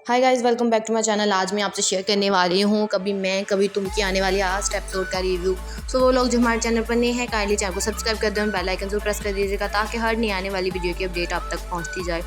Hi guys, welcome back to my channel. आज मैं आपसे शेयर करने वाली हूँ कभी मैं कभी तुम की आने वाली लास्ट एपिसोड का रिव्यू। सो वो लोग जो हमारे चैनल पर नए हैं काइंडली चैनल को सब्सक्राइब कर दें और बेल आइकन जरूर प्रेस कर दीजिएगा ताकि हर नई आने वाली वीडियो की अपडेट आप तक पहुँचती जाए।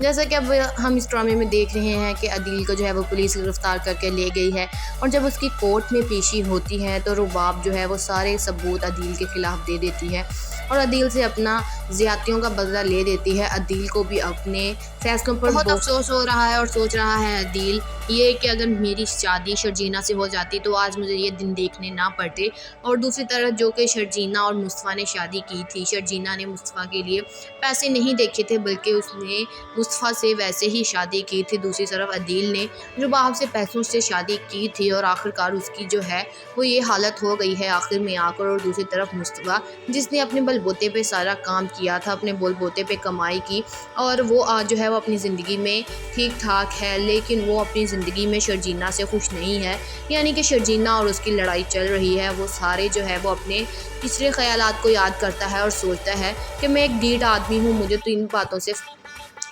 जैसा कि अब हम इस ड्रामे में देख रहे हैं कि अदील को जो है वो पुलिस गिरफ्तार करके ले गई है और जब उसकी कोर्ट में पेशी होती है तो रुबाब जो है वो सारे सबूत अदील के खिलाफ दे देती है और अदील से अपना ज़्यादतियों का बदला ले देती है। अदील को भी अपने फैसलों पर बहुत अफसोस हो रहा है और सोच रहा है अदील ये कि अगर मेरी शादी शर्जीना से हो जाती तो आज मुझे ये दिन देखने ना पड़ते। और दूसरी तरफ जो कि शर्जीना और मुस्तफ़ा ने शादी की थी, शर्जीना ने मुस्तफ़ा के लिए पैसे नहीं देखे थे बल्कि उसने मुस्तफ़ा से वैसे ही शादी की थी। दूसरी तरफ अदील ने रुबाब से पैसों से शादी की थी और आखिरकार उसकी जो है वो ये हालत हो गई है आखिर में आकर। और दूसरी तरफ मुस्तफ़ा जिसने अपने बलबूते पे सारा काम किया था, अपने बलबूते पे कमाई की और वो आज जो है वो अपनी ज़िंदगी में ठीक ठाक है, लेकिन वो अपनी ज़िंदगी में शर्जीना से खुश नहीं है। यानी कि शर्जीना और उसकी लड़ाई चल रही है। वो सारे जो है वो अपने पिछले ख़यालात को याद करता है और सोचता है कि मैं एक ढीठ आदमी हूँ, मुझे तो इन बातों से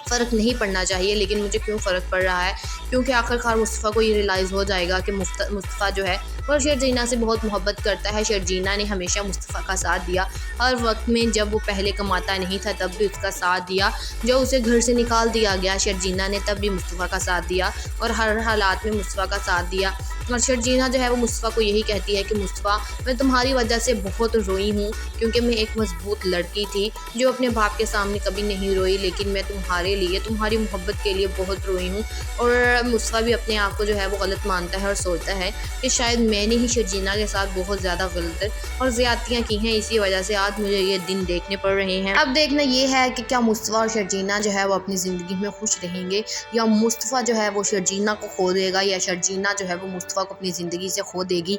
फ़र्क नहीं पड़ना चाहिए, लेकिन मुझे क्यों फ़र्क पड़ रहा है, क्योंकि आखिरकार मुस्तफ़ा को ये रियलाइज़ हो जाएगा कि मुस्तफ़ा जो है वो शर्जीना से बहुत मोहब्बत करता है। शर्जीना ने हमेशा मुस्तफ़ा का साथ दिया, हर वक्त में जब वो पहले कमाता नहीं था तब भी उसका साथ दिया, जब उसे घर से निकाल दिया गया शर्जीना ने तब भी मुस्तफ़ा का साथ दिया और हर हालात में मुस्तफ़ा का साथ दिया। और शर्जीना जो है वो मुस्तफ़ा को यही कहती है कि मुस्तफ़ा, मैं तुम्हारी वजह से बहुत रोई हूँ, क्योंकि मैं एक मजबूत लड़की थी जो अपने बाप के सामने कभी नहीं रोई, लेकिन मैं तुम्हारे लिए, तुम्हारी मोहब्बत के लिए बहुत रोई हूँ। और मुस्तफ़ा भी अपने आप को जो है वो गलत मानता है और सोचता है कि शायद मैंने ही शर्जीना के साथ बहुत ज़्यादा गलत और ज़्यादतियाँ की हैं, इसी वजह से आज मुझे ये दिन देखने पड़ रहे हैं। अब देखना ये है कि क्या मुस्तफ़ा और शर्जीना जो है वो अपनी ज़िंदगी में खुश रहेंगे या मुस्तफ़ा जो है वो शर्जीना को खो देगा या शर्जीना जो है वो मुस्तफ़ा को अपनी ज़िंदगी से खो देगी।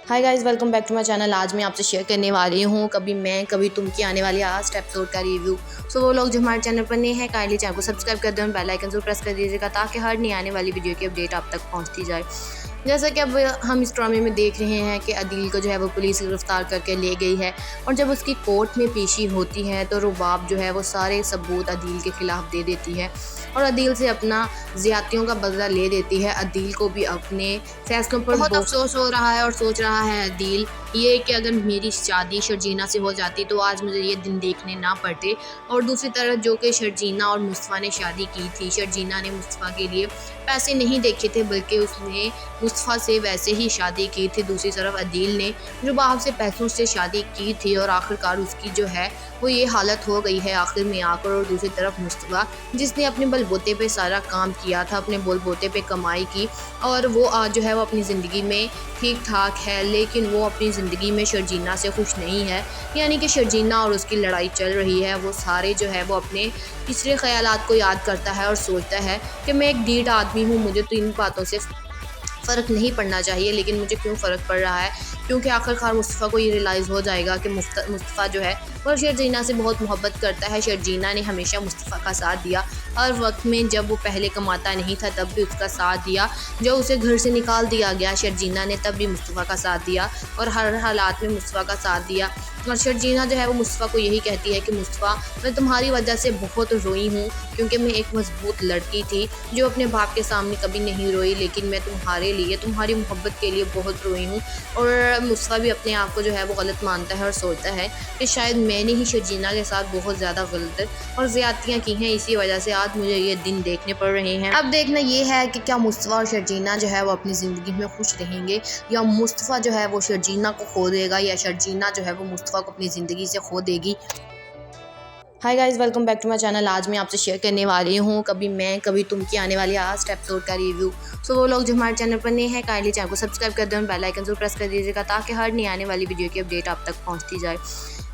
Hi guys, welcome back to my channel. आज मैं आपसे शेयर करने वाली हूँ कभी मैं कभी तुम की आने वाली लास्ट एपिसोड का रिव्यू। सो वो लोग जो हमारे चैनल पर नए हैं काइंडली चैनल को सब्सक्राइब कर दें और बेल आइकन जरूर प्रेस कर दीजिएगा ताकि हर नई आने वाली वीडियो की अपडेट आप तक पहुँचती जाए। जैसा कि अब हम इस ड्रामे में देख रहे हैं कि अदील को जो है वो पुलिस गिरफ्तार करके ले गई है और जब उसकी कोर्ट में पेशी होती है तो रुबाब जो है वो सारे सबूत अदील के खिलाफ दे देती है और अदील से अपना ज़्यादतियों का बदला ले देती है। अदील को भी अपने फैसलों पर बहुत अफसोस हो रहा है और सोच रहा है अदील ये कि अगर मेरी शादी शर्जीना से हो जाती तो आज मुझे ये दिन देखने ना पड़ते। और दूसरी तरफ जो कि शर्जीना और मुस्तफ़ा ने शादी की थी, शर्जीना ने मुस्तफ़ा के लिए पैसे नहीं देखे थे बल्कि उसने मुस्तफ़ा से वैसे ही शादी की थी। दूसरी तरफ अदील ने रुबाब से पैसों से शादी की थी और आखिरकार उसकी जो है वो ये हालत हो गई है आखिर में आकर। और दूसरी तरफ मुस्तफ़ा जिसने अपने बलबूते पे सारा काम किया था, अपने बलबूते पे कमाई की और वो आज जो है वो अपनी ज़िंदगी में ठीक ठाक है, लेकिन वो अपनी ज़िंदगी में शर्जीना से खुश नहीं है। यानी कि शर्जीना और उसकी लड़ाई चल रही है। वो सारे जो है वो अपने पिछले ख़यालात को याद करता है और सोचता है कि मैं एक ढीठ आदमी हूँ, मुझे तो इन बातों से फ़र्क नहीं पड़ना चाहिए, लेकिन मुझे क्यों फ़र्क पड़ रहा है, क्योंकि आखिरकार मुस्तफ़ा को ये रियलाइज़ हो जाएगा कि मुस्तफ़ा जो है वो शर्जीना से बहुत मोहब्बत करता है। शर्जीना ने हमेशा मुस्तफ़ा का साथ दिया, हर वक्त में जब वो पहले कमाता नहीं था तब भी उसका साथ दिया, जब उसे घर से निकाल दिया गया शर्जीना ने तब भी मुस्तफ़ा का साथ दिया और हर हालात में मुस्तफ़ा का साथ दिया। और शर्जीना जो है वो मुस्तफ़ा को यही कहती है कि मुस्तफ़ा, मैं तुम्हारी वजह से बहुत रोई हूँ, क्योंकि मैं एक मजबूत लड़की थी जो अपने बाप के सामने कभी नहीं रोई, लेकिन मैं तुम्हारे लिए, तुम्हारी मोहब्बत के लिए बहुत रोई हूँ। और मुस्तफ़ा भी अपने आप को जो है वो गलत मानता है और सोचता है कि शायद मैंने ही शर्जीना के साथ बहुत ज़्यादा गलत और ज़्यादतियाँ की हैं, इसी वजह से आज मुझे ये दिन देखने पड़ रहे हैं। अब देखना ये है कि क्या मुस्तफ़ा और शर्जीना जो है वो अपनी ज़िंदगी में खुश रहेंगे या मुस्तफ़ा जो है वो शर्जीना को खो देगा या शर्जीना जो है वो मुस्तफ़ा को अपनी ज़िंदगी से खो देगी। Hi guys, welcome back to my channel. आज मैं आपसे शेयर करने वाली हूँ कभी मैं कभी तुम की आने वाली लास्ट एपिसोड का रिव्यू। सो वो लोग जो हमारे चैनल पर नए हैं काइंडली चैनल को सब्सक्राइब कर दें और बेल आइकन जरूर प्रेस कर दीजिएगा ताकि हर नई आने वाली वीडियो की अपडेट आप तक पहुँचती जाए।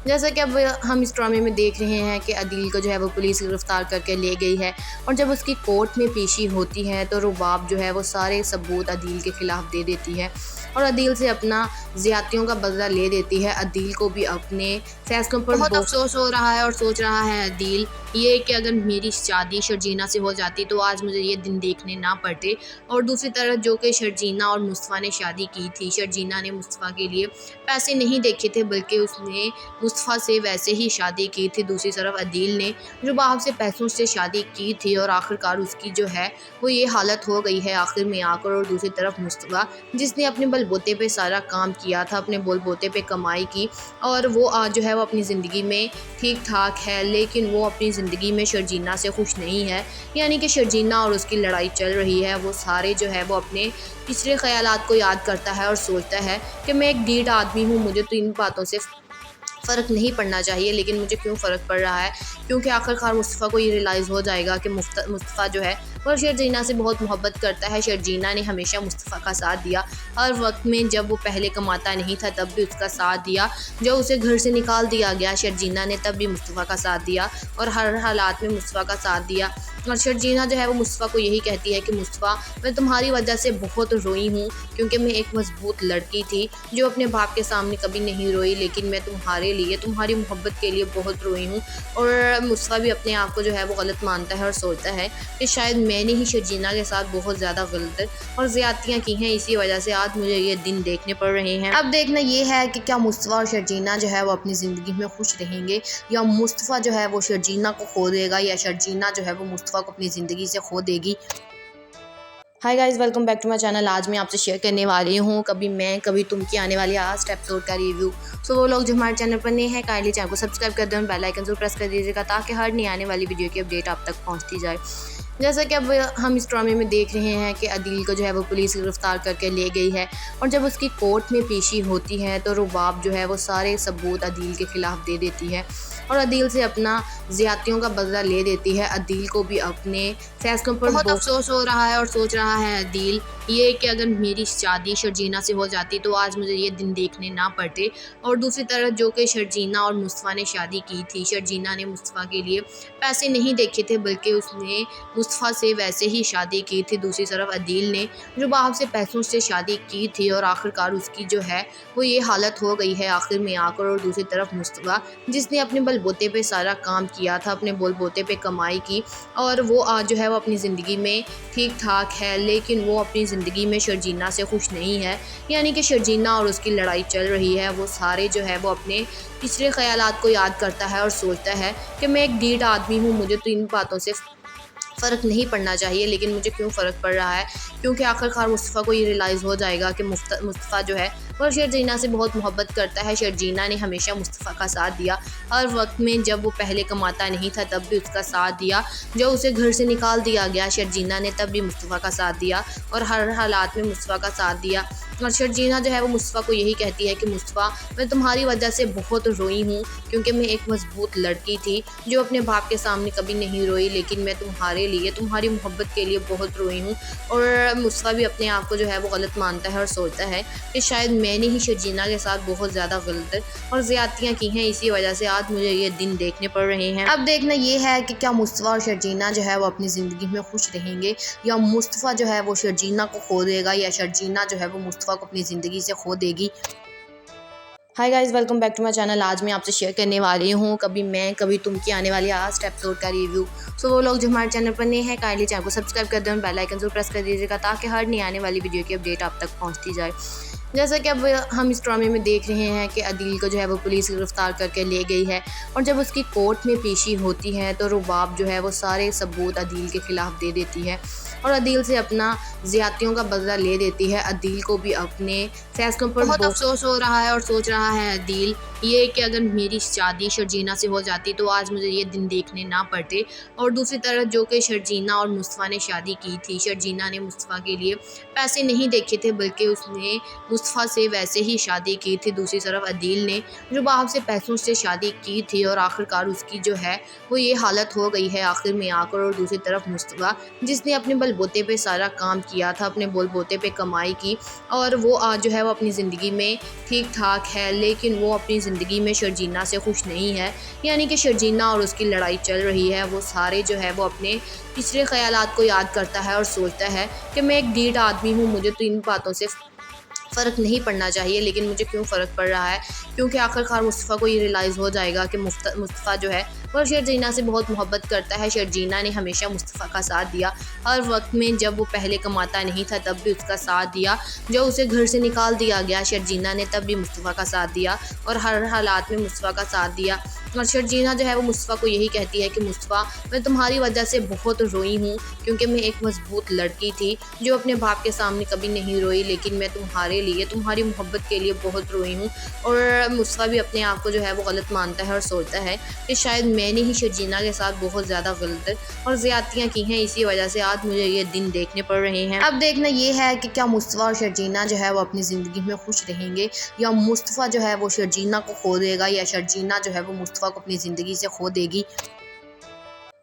जैसा कि अब हम इस ड्रामे में देख रहे हैं कि अदील को जो है वो पुलिस गिरफ्तार करके ले गई है और जब उसकी कोर्ट में पेशी होती है तो रुबाब जो है वो सारे सबूत अदील के खिलाफ दे देती है और अदील से अपना ज़्यादतियों का बदला ले देती है। अदील को भी अपने फैसलों पर बहुत अफसोस हो रहा है और सोच रहा है अदील ये कि अगर मेरी शादी शर्जीना से हो जाती तो आज मुझे ये दिन देखने ना पड़ते। और दूसरी तरफ जो कि शर्जीना और मुस्तफ़ा ने शादी की थी, शर्जीना ने मुस्तफ़ा के लिए पैसे नहीं देखे थे बल्कि उसने मुस्तफ़ा से वैसे ही शादी की थी। दूसरी तरफ अदील ने जो बाप से पैसों से शादी की थी और आखिरकार उसकी जो है वो ये हालत हो गई है आखिर में आकर। और दूसरी तरफ मुस्तफ़ा जिसने अपने बलबूते पे सारा काम किया था, अपने बलबूते पे कमाई की और वो आज जो है वो अपनी ज़िंदगी में ठीक ठाक है, लेकिन वो अपनी ज़िंदगी में शर्जीना से खुश नहीं है। यानी कि शर्जीना और उसकी लड़ाई चल रही है। वो सारे जो है वो अपने पिछले ख़यालात को याद करता है और सोचता है कि मैं एक ढीठ आदमी हूँ, मुझे तो इन बातों से फ़र्क नहीं पड़ना चाहिए, लेकिन मुझे क्यों फ़र्क पड़ रहा है, क्योंकि आखिरकार मुस्तफ़ा को ये रियलाइज़ हो जाएगा कि मुस्तफ़ा जो है वो शर्जीना से बहुत मोहब्बत करता है। शर्जीना ने हमेशा मुस्तफ़ा का साथ दिया, हर वक्त में जब वो पहले कमाता नहीं था तब भी उसका साथ दिया, जब उसे घर से निकाल दिया गया शर्जीना ने तब भी मुस्तफ़ा का साथ दिया और हर हालात में मुस्तफ़ा का साथ दिया। और शर्जीना जो है वो मुस्तफ़ा को यही कहती है कि मुस्तफ़ा मैं तुम्हारी वजह से बहुत रोई हूँ, क्योंकि मैं एक मजबूत लड़की थी जो अपने बाप के सामने कभी नहीं रोई, लेकिन मैं तुम्हारे लिए, तुम्हारी मोहब्बत के लिए बहुत रोई हूँ। और मुस्तफ़ा भी अपने आप को जो है वो गलत मानता है और सोचता है कि शायद मैंने ही शर्जीना के साथ बहुत ज़्यादा गलत और ज़्यादतियाँ की हैं, इसी वजह से आज मुझे ये दिन देखने पड़ रहे हैं। अब देखना ये है कि क्या मुस्तफ़ा और शर्जीना जो है वो अपनी ज़िंदगी में खुश रहेंगे या मुस्तफ़ा जो है वो शर्जीना को खो देगा या शर्जीना जो है वो मुस्तफ़ा को अपनी ज़िंदगी से खो देगी। Hi guys, welcome back to my channel. आज मैं आपसे शेयर करने वाली हूँ कभी मैं कभी तुम की आने वाली लास्ट एपिसोड का रिव्यू। सो वो लोग जो हमारे चैनल पर नए हैं काइंडली चैनल को सब्सक्राइब कर दें और बेल आइकन जरूर प्रेस कर दीजिएगा ताकि हर नई आने वाली वीडियो की अपडेट आप तक पहुँचती जाए। जैसा कि अब हम इस ड्रामे में देख रहे हैं कि अदील को जो है वो पुलिस गिरफ्तार करके ले गई है और जब उसकी कोर्ट में पेशी होती है तो रुबाब जो है वो सारे सबूत अदील के ख़िलाफ़ दे देती है और अदील से अपना ज़्यादतियों का बदला ले देती है। अदील को भी अपने फैसलों पर बहुत अफसोस हो रहा है और सोच रहा है अदील ये कि अगर मेरी शादी शर्जीना से हो जाती तो आज मुझे ये दिन देखने ना पड़ते। और दूसरी तरफ जो कि शर्जीना और मुस्तफ़ा ने शादी की थी, शर्जीना ने मुस्तफ़ा के लिए पैसे नहीं देखे थे बल्कि उसने मुस्तफ़ा से वैसे ही शादी की थी। दूसरी तरफ अदील ने जो बाप से पैसों से शादी की थी और आखिरकार उसकी जो है वो ये हालत हो गई है आखिर में आकर। और दूसरी तरफ मुस्तफ़ा जिसने अपने बलबूते पे सारा काम किया था, अपने बलबूते पे कमाई की और वो आज जो है वो अपनी ज़िंदगी में ठीक ठाक है, लेकिन वो अपनी ज़िंदगी में शर्जीना से खुश नहीं है। यानी कि शर्जीना और उसकी लड़ाई चल रही है। वो सारे जो है वो अपने पिछले ख़यालात को याद करता है और सोचता है कि मैं एक ढीठ आदमी हूँ, मुझे तो इन बातों से फ़र्क नहीं पड़ना चाहिए, लेकिन मुझे क्यों फ़र्क पड़ रहा है, क्योंकि आखिरकार मुस्तफ़ा को ये रियलाइज़ हो जाएगा कि मुस्तफ़ा जो है वो शर्जीना से बहुत मोहब्बत करता है। शर्जीना ने हमेशा मुस्तफ़ा का साथ दिया, हर वक्त में जब वो पहले कमाता नहीं था तब भी उसका साथ दिया, जब उसे घर से निकाल दिया गया शर्जीना ने तब भी मुस्तफ़ा का साथ दिया और हर हालात में मुस्तफ़ा का साथ दिया। और शर्जीना जो है वो मुस्तफ़ा को यही कहती है कि मुस्तफ़ा मैं तुम्हारी वजह से बहुत रोई हूँ, क्योंकि मैं एक मजबूत लड़की थी जो अपने बाप के सामने कभी नहीं रोई, लेकिन मैं तुम्हारे लिए, तुम्हारी मोहब्बत के लिए बहुत रोई हूँ। और मुस्तफ़ा भी अपने आप को जो है वो गलत मानता है और सोचता है कि शायद मैंने ही शर्जीना के साथ बहुत ज़्यादा गलत और ज़्यादतियाँ की हैं, इसी वजह से आज मुझे ये दिन देखने पड़ रहे हैं। अब देखना ये है कि क्या मुस्तफ़ा और शर्जीना जो है वो अपनी ज़िंदगी में खुश रहेंगे या मुस्तफ़ा जो है वो शर्जीना को खो देगा या शर्जीना जो है वो मुस्तफ़ा को अपनी ज़िंदगी से खो देगी। Hi guys, welcome back to my channel. आज मैं आपसे शेयर करने वाली हूँ कभी मैं कभी तुम की आने वाली लास्ट एपिसोड का रिव्यू। सो वो लोग जो हमारे चैनल पर नए हैं काइंडली चैनल को सब्सक्राइब कर दें और बेल आइकन जरूर प्रेस कर दीजिएगा ताकि हर नई आने वाली वीडियो की अपडेट आप तक पहुँचती जाए। जैसा कि अब हम इस ड्रामे में देख रहे हैं कि अदील को जो है वो पुलिस गिरफ्तार करके ले गई है और जब उसकी कोर्ट में पेशी होती है तो रुबाब जो है वो सारे सबूत अदील के ख़िलाफ़ दे देती है और अदील से अपना ज़्यादतियों का बदला ले देती है। अदील को भी अपने फैसलों पर बहुत अफसोस हो रहा है और सोच रहा है अदील ये कि अगर मेरी शादी शर्जीना से हो जाती तो आज मुझे ये दिन देखने ना पड़ते। और दूसरी तरफ जो कि शर्जीना और मुस्तफ़ा ने शादी की थी, शर्जीना ने मुस्तफ़ा के लिए पैसे नहीं देखे थे बल्कि उसने मुस्तफ़ा से वैसे ही शादी की थी। दूसरी तरफ अदील ने जो बाप से पैसों से शादी की थी और आखिरकार उसकी जो है वो ये हालत हो गई है आखिर में आकर। और दूसरी तरफ मुस्तफ़ा जिसने अपने बलबूते पे सारा काम किया था, अपने बलबूते पे कमाई की और वो आज जो है वो अपनी ज़िंदगी में ठीक ठाक है, लेकिन वो अपनी ज़िंदगी में शर्जीना से खुश नहीं है। यानी कि शर्जीना और उसकी लड़ाई चल रही है। वो सारे जो है वो अपने पिछले ख़यालात को याद करता है और सोचता है कि मैं एक ढीठ आदमी हूँ, मुझे तो इन बातों से फ़र्क नहीं पड़ना चाहिए, लेकिन मुझे क्यों फ़र्क पड़ रहा है, क्योंकि आखिरकार मुस्तफ़ा को ये रियलाइज़ हो जाएगा कि मुस्तफ़ा जो है वो शर्जीना से बहुत मोहब्बत करता है। शर्जीना ने हमेशा मुस्तफ़ा का साथ दिया, हर वक्त में जब वो पहले कमाता नहीं था तब भी उसका साथ दिया, जब उसे घर से निकाल दिया गया शर्जीना ने तब भी मुस्तफ़ा का साथ दिया और हर हालात में मुस्तफ़ा का साथ दिया। और शर्जीना जो है वो मुस्तफ़ा को यही कहती है कि मुस्तफ़ा, मैं तुम्हारी वजह से बहुत रोई हूँ, क्योंकि मैं एक मजबूत लड़की थी जो अपने बाप के सामने कभी नहीं रोई, लेकिन मैं तुम्हारे लिए, तुम्हारी मोहब्बत के लिए बहुत रोई हूँ। और मुस्तफ़ा भी अपने आप को जो है वो गलत मानता है और सोचता है कि शायद मैंने ही शर्जीना के साथ बहुत ज़्यादा गलत और ज़्यादतियाँ की हैं, इसी वजह से आज मुझे ये दिन देखने पड़ रहे हैं। अब देखना ये है कि क्या मुस्तफ़ा और शर्जीना जो है वो अपनी ज़िंदगी में खुश रहेंगे, या मुस्तफ़ा जो है वो शर्जीना को खो देगा, या शर्जीना जो है वो मुस्तफ़ा को अपनी ज़िंदगी से खो देगी।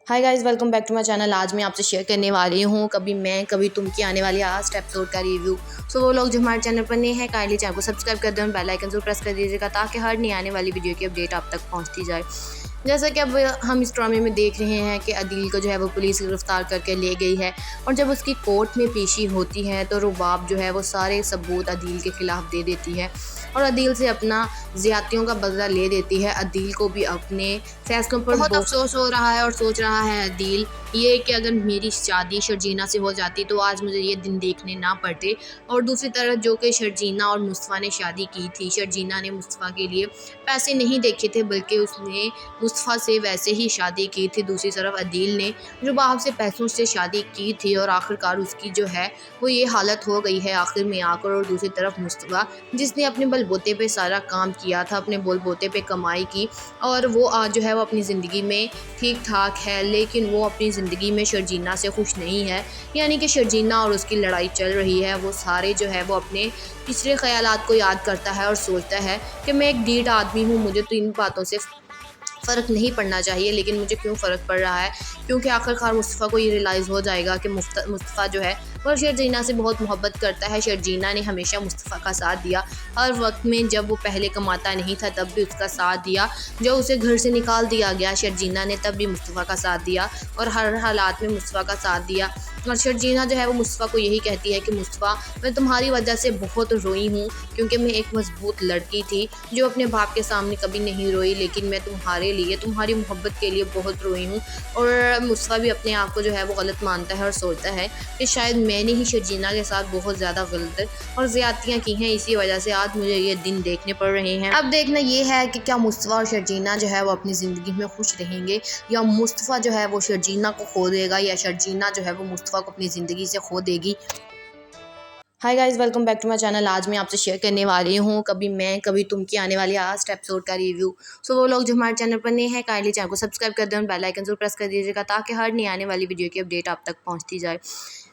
Hi guys, welcome back to my channel. आज मैं आपसे शेयर करने वाली हूँ कभी मैं कभी तुम की आने वाली लास्ट एपिसोड का रिव्यू। सो वो लोग जो हमारे चैनल पर नए हैं, काइंडली चैनल को सब्सक्राइब कर दें और बेल आइकन जरूर प्रेस कर दीजिएगा, ताकि हर नई आने वाली वीडियो की अपडेट आप तक पहुँचती जाए। जैसा कि अब हम इस ड्रामे में देख रहे हैं कि अदील को जो है वो पुलिस गिरफ्तार करके ले गई है, और जब उसकी कोर्ट में पेशी होती है तो रुबाब जो है वो सारे सबूत अदील के ख़िलाफ़ दे देती है और अदील से अपना ज़्यादतियों का बदला ले देती है। अदील को भी अपने फैसलों पर बहुत अफसोस हो रहा है और सोच रहा है अदील ये कि अगर मेरी शादी शर्जीना से हो जाती तो आज मुझे ये दिन देखने ना पड़ते। और दूसरी तरफ जो कि शर्जीना और मुस्तफ़ा ने शादी की थी, शर्जीना ने मुस्तफ़ा के लिए पैसे नहीं देखे थे, बल्कि उसने मुस्तफ़ा से वैसे ही शादी की थी। दूसरी तरफ अदील ने रुबाब से पैसों से शादी की थी और आखिरकार उसकी जो है वो ये हालत हो गई है आखिर में आकर। और दूसरी तरफ मुस्तफ़ा, जिसने अपने बलबूते पे सारा काम किया था, अपने बलबूते पे कमाई की, और वो आज जो है वो अपनी ज़िंदगी में ठीक ठाक है, लेकिन वो अपनी ज़िंदगी में शर्जीना से खुश नहीं है। यानी कि शर्जीना और उसकी लड़ाई चल रही है। वो सारे जो है वो अपने पिछले ख़यालात को याद करता है और सोचता है कि मैं एक ढीठ आदमी हूँ, मुझे तो इन बातों से फ़र्क नहीं पड़ना चाहिए, लेकिन मुझे क्यों फ़र्क पड़ रहा है, क्योंकि आखिरकार मुस्तफ़ा को ये रियलाइज़ हो जाएगा कि मुस्तफ़ा जो है वो शर्जीना से बहुत मोहब्बत करता है। शर्जीना ने हमेशा मुस्तफ़ा का साथ दिया, हर वक्त में जब वो पहले कमाता नहीं था तब भी उसका साथ दिया, जब उसे घर से निकाल दिया गया शर्जीना ने तब भी मुस्तफ़ा का साथ दिया और हर हालात में मुस्तफ़ा का साथ दिया। और शर्जीना जो है वो मुस्तफ़ा को यही कहती है कि मुस्तफ़ा, मैं तुम्हारी वजह से बहुत रोई हूँ, क्योंकि मैं एक मजबूत लड़की थी जो अपने बाप के सामने कभी नहीं रोई, लेकिन मैं तुम्हारे लिए, तुम्हारी मोहब्बत के लिए बहुत रोई हूँ। और मुस्तफ़ा भी अपने आप को जो है वो गलत मानता है और सोचता है कि शायद मैंने ही शर्जीना के साथ बहुत ज़्यादा गलत और ज़्यादतियाँ की हैं, इसी वजह से आज मुझे ये दिन देखने पड़ रहे हैं। अब देखना ये है कि क्या मुस्तफ़ा और शर्जीना जो है वो अपनी ज़िंदगी में खुश रहेंगे, या मुस्तफ़ा जो है वो शर्जीना को खो देगा, या शर्जीना जो है वो मुस्तफ़ा को अपनी ज़िंदगी से खो देगी। Hi guys, welcome back to my channel. आज मैं आपसे शेयर करने वाली हूँ कभी मैं कभी तुम की आने वाली लास्ट एपिसोड का रिव्यू। सो वो लोग जो हमारे चैनल पर नए हैं, काइंडली चैनल को सब्सक्राइब कर दें और बेल आइकन जरूर प्रेस कर दीजिएगा, ताकि हर नई आने वाली वीडियो की अपडेट आप तक पहुँचती जाए।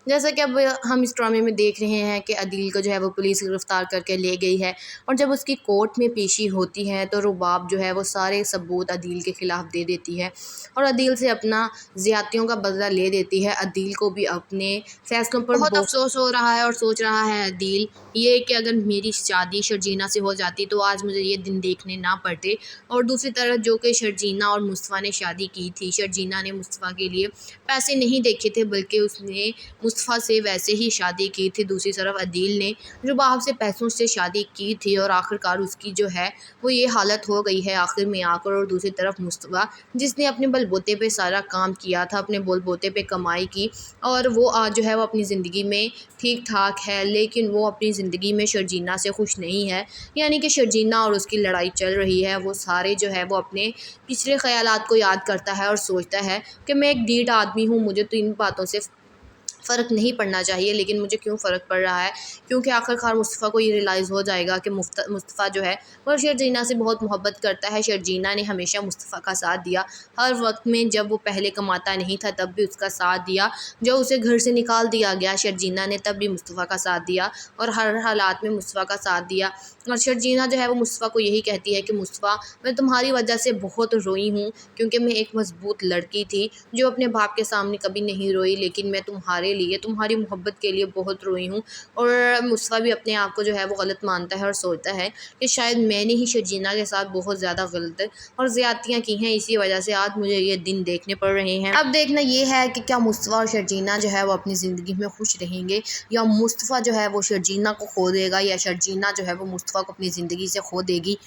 जैसा कि अब हम इस ड्रामे में देख रहे हैं कि अदील को जो है वो पुलिस गिरफ्तार करके ले गई है, और जब उसकी कोर्ट में पेशी होती है तो रुबाब जो है वो सारे सबूत अदील के ख़िलाफ़ दे देती है और अदील से अपना ज़्यादतियों का बदला ले देती है। अदील को भी अपने फैसलों पर बहुत अफसोस हो रहा है और सोच रहा है अदील ये कि अगर मेरी शादी शर्जीना से हो जाती तो आज मुझे ये दिन देखने ना पड़ते। और दूसरी तरफ जो कि शर्जीना और मुस्तफ़ा ने शादी की थी, शर्जीना ने मुस्तफ़ा के लिए पैसे नहीं देखे थे, बल्कि उसने मुस्तफ़ा से वैसे ही शादी की थी। दूसरी तरफ अदील ने रुबाब से पैसों से शादी की थी और आखिरकार उसकी जो है वो ये हालत हो गई है आखिर में आकर। और दूसरी तरफ मुस्तफ़ा, जिसने अपने बलबूते पे सारा काम किया था, अपने बलबूते पे कमाई की, और वो आज जो है वो अपनी ज़िंदगी में ठीक ठाक है, लेकिन वो अपनी ज़िंदगी में शर्जीना से खुश नहीं है। यानी कि शर्जीना और उसकी लड़ाई चल रही है। वो सारे जो है वो अपने पिछले ख़यालात को याद करता है और सोचता है कि मैं एक ढीठ आदमी हूँ, मुझे तो इन बातों से फ़र्क नहीं पड़ना चाहिए, लेकिन मुझे क्यों फ़र्क पड़ रहा है, क्योंकि आखिरकार मुस्तफ़ा को ये रियलाइज़ हो जाएगा कि मुस्तफ़ा जो है वो शर्जीना से बहुत मोहब्बत करता है। शर्जीना ने हमेशा मुस्तफ़ा का साथ दिया, हर वक्त में जब वो पहले कमाता नहीं था तब भी उसका साथ दिया, जब उसे घर से निकाल दिया गया शर्जीना ने तब भी मुस्तफ़ा का साथ दिया और हर हालात में मुस्तफ़ा का साथ दिया। और शर्जीना जो है वो मुस्तफ़ा को यही कहती है कि मुस्तफ़ा, मैं तुम्हारी वजह से बहुत रोई हूँ, क्योंकि मैं एक मजबूत लड़की थी जो अपने बाप के सामने कभी नहीं रोई, लेकिन मैं तुम्हारे लिए, तुम्हारी मोहब्बत के लिए बहुत रोई हूँ। और मुस्तफ़ा भी अपने आप को जो है वो गलत मानता है और सोचता है कि शायद मैंने ही शर्जीना के साथ बहुत ज़्यादा गलत और ज़्यादतियाँ की हैं, इसी वजह से आज मुझे ये दिन देखने पड़ रहे हैं। अब देखना ये है कि क्या मुस्तफ़ा और शर्जीना जो है वो अपनी ज़िंदगी में खुश रहेंगे, या मुस्तफ़ा जो है वो शर्जीना को खो देगा, या शर्जीना जो है वो मुस्तफ़ा को अपनी ज़िंदगी से खो देगी।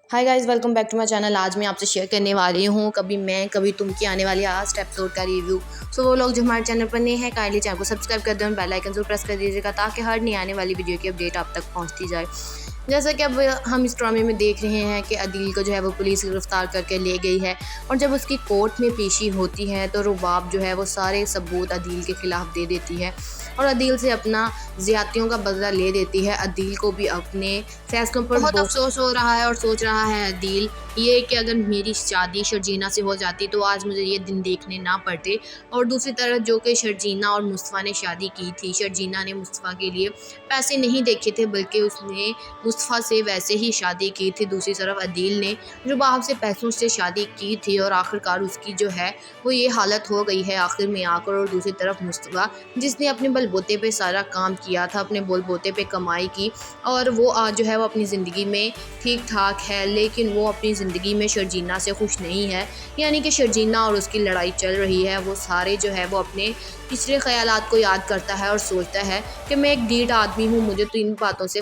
Hi guys, welcome back to my channel. आज मैं आपसे शेयर करने वाली हूँ कभी मैं कभी तुम की आने वाली लास्ट एपिसोड का रिव्यू। सो वो लोग जो हमारे चैनल पर नए हैं, काइंडली चैनल को सब्सक्राइब कर दें और बेल आइकन जरूर प्रेस कर दीजिएगा ताकि हर नई आने वाली वीडियो की अपडेट आप तक पहुँचती जाए। जैसा कि अब हम इस ड्रामे में देख रहे हैं कि अदील को जो है वो पुलिस गिरफ्तार करके ले गई है, और जब उसकी कोर्ट में पेशी होती है तो रुबाब जो है वो सारे सबूत अदील के ख़िलाफ़ दे देती है और अदील से अपना ज़्यादतियों का बदला ले देती है। अदील को भी अपने फैसलों पर बहुत अफसोस हो रहा है और सोच रहा है अदील ये कि अगर मेरी शादी शर्जीना से हो जाती तो आज मुझे ये दिन देखने ना पड़ते। और दूसरी तरफ जो कि शर्जीना और मुस्तफ़ा ने शादी की थी, शर्जीना ने मुस्तफ़ा के लिए पैसे नहीं देखे थे बल्कि उसने मुस्तफ़ा से वैसे ही शादी की थी। दूसरी तरफ अदील ने रुबाब से पैसों से शादी की थी और आखिरकार उसकी जो है वो ये हालत हो गई है आखिर में आकर। और दूसरी तरफ मुस्तफ़ा जिसने अपने बलबूते पे सारा काम किया था, अपने बलबूते पे कमाई की, और वो आज जो है वो अपनी ज़िंदगी में ठीक ठाक है, लेकिन वो अपनी ज़िंदगी में शर्जीना से खुश नहीं है। यानी कि शर्जीना और उसकी लड़ाई चल रही है। वो सारे जो है वो अपने पिछले ख़यालात को याद करता है और सोचता है कि मैं एक ढीठ आदमी हूँ, मुझे तो इन बातों से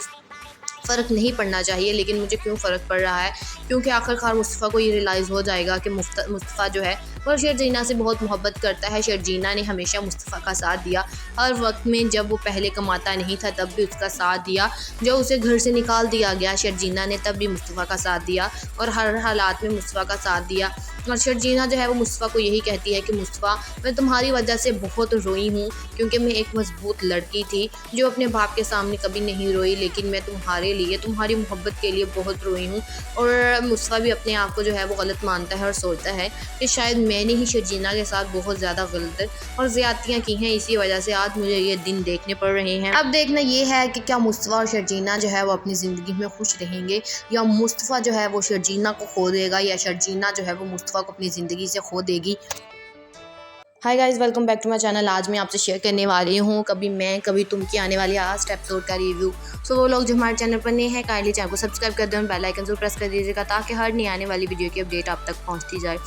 फ़र्क नहीं पड़ना चाहिए, लेकिन मुझे क्यों फ़र्क पड़ रहा है, क्योंकि आखिरकार मुस्तफ़ा को ये रियलाइज़ हो जाएगा कि मुस्तफ़ा जो है वो शर्जीना से बहुत मोहब्बत करता है। शर्जीना ने हमेशा मुस्तफ़ा का साथ दिया, हर वक्त में जब वो पहले कमाता नहीं था तब भी उसका साथ दिया, जब उसे घर से निकाल दिया गया शर्जीना ने तब भी मुस्तफ़ा का साथ दिया और हर हालात में मुस्तफ़ा का साथ दिया। और शर्जीना जो है वो मुस्तफ़ा को यही कहती है कि मुस्तफ़ा, मैं तुम्हारी वजह से बहुत रोई हूँ, क्योंकि मैं एक मजबूत लड़की थी जो अपने बाप के सामने कभी नहीं रोई, लेकिन मैं तुम्हारे लिए, तुम्हारी मोहब्बत के लिए बहुत रोई हूँ। और मुस्तफ़ा भी अपने आप को जो है वो गलत मानता है और सोचता है कि शायद मैंने ही शर्जीना के साथ बहुत ज़्यादा गलत और ज़्यादतियाँ की हैं, इसी वजह से आज मुझे ये दिन देखने पड़ रहे हैं। अब देखना ये है कि क्या मुस्तफ़ा और शर्जीना जो है वो अपनी ज़िंदगी में खुश रहेंगे, या मुस्तफ़ा जो है वो शर्जीना को खो देगा, या शर्जीना जो है वो मुस्तफ़ा को अपनी ज़िंदगी से खो देगी। Hi guys, welcome back to my channel. आज मैं आपसे शेयर करने वाली हूँ कभी मैं कभी तुम की आने वाली लास्ट एपिसोड का रिव्यू। सो वो लोग जो हमारे चैनल पर नए हैं, काइंडली चैनल को सब्सक्राइब कर दें और बेल आइकन जरूर प्रेस कर दीजिएगा ताकि हर नई आने वाली वीडियो की अपडेट आप तक पहुँचती जाए।